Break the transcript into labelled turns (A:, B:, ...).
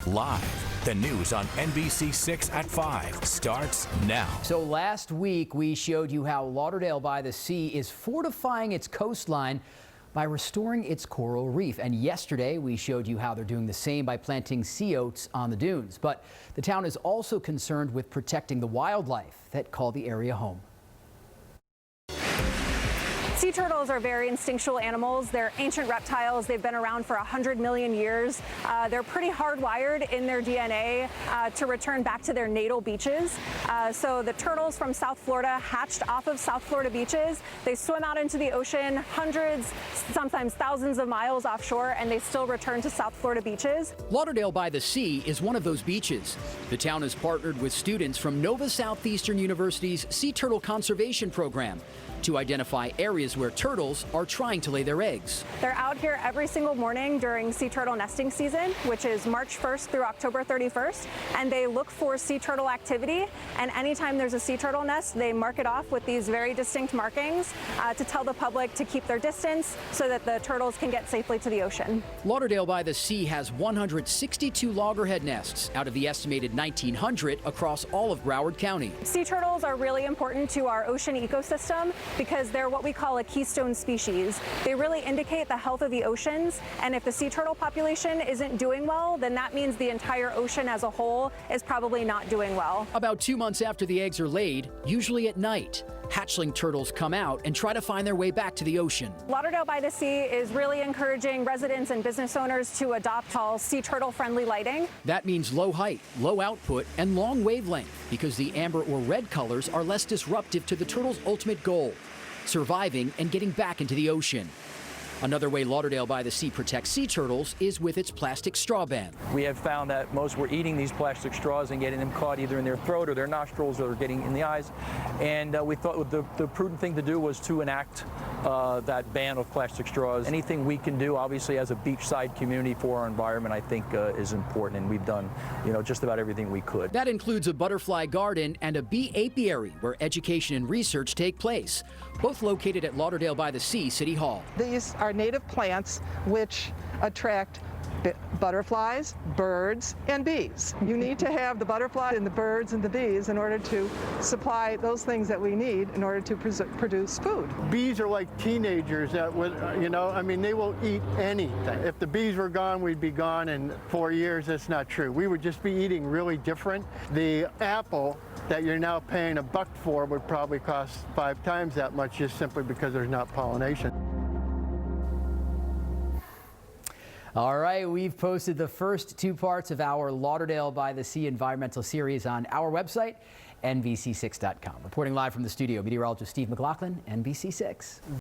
A: Live, the news on NBC 6 at 5 starts now.
B: So last week we showed you how Lauderdale-By-The-Sea is fortifying its coastline by restoring its coral reef. And yesterday we showed you how they're doing the same by planting sea oats on the dunes. But the town is also concerned with protecting the wildlife that call the area home.
C: Sea turtles are very instinctual animals. They're ancient reptiles. They've been around for 100 million years. They're pretty hardwired in their DNA to return back to their natal beaches. So the turtles from South Florida hatched off of South Florida beaches. They swim out into the ocean hundreds, sometimes thousands of miles offshore, and they still return to South Florida beaches.
B: Lauderdale-By-The-Sea is one of those beaches. The town has partnered with students from Nova Southeastern University's Sea Turtle Conservation Program to identify areas where turtles are trying to lay their eggs.
C: They're out here every single morning during sea turtle nesting season, which is March 1st through October 31st, and they look for sea turtle activity. And anytime there's a sea turtle nest, they mark it off with these very distinct markings to tell the public to keep their distance so that the turtles can get safely to the ocean.
B: Lauderdale-By-The-Sea has 162 loggerhead nests out of the estimated 1,900 across all of Broward County.
C: Sea turtles are really important to our ocean ecosystem because they're what we call a keystone species. They really indicate the health of the oceans, and if the sea turtle population isn't doing well, then that means the entire ocean as a whole is probably not doing well.
B: About 2 months after the eggs are laid, usually at night, hatchling turtles come out and try to find their way back to the ocean.
C: Lauderdale-By-The-Sea is really encouraging residents and business owners to adopt all sea turtle friendly lighting.
B: That means low height, low output, and long wavelength because the amber or red colors are less disruptive to the turtle's ultimate goal, surviving and getting back into the ocean. Another way Lauderdale-By-The-Sea protects sea turtles is with its plastic straw ban.
D: We have found that most were eating these plastic straws and getting them caught either in their throat or their nostrils or getting in the eyes. And we thought the prudent thing to do was to enact that ban of plastic straws. Anything we can do, obviously, as a beachside community for our environment, I think is important. And we've done, just about everything we could.
B: That includes a butterfly garden and a bee apiary where education and research take place, both located at Lauderdale-By-The-Sea City Hall.
E: These are native plants which attract butterflies, birds, and bees. You need to have the butterfly and the birds and the bees in order to supply those things that we need in order to produce food.
F: Bees are like teenagers that would, they will eat anything. If the bees were gone, we'd be gone in 4 years. That's not true. We would just be eating really different. The apple that you're now paying $1 for would probably cost 5 times that much just simply because there's not pollination.
B: All right, we've posted the first 2 parts of our Lauderdale-By-The-Sea environmental series on our website, NBC6.com. Reporting live from the studio, meteorologist Steve McLaughlin, NBC6.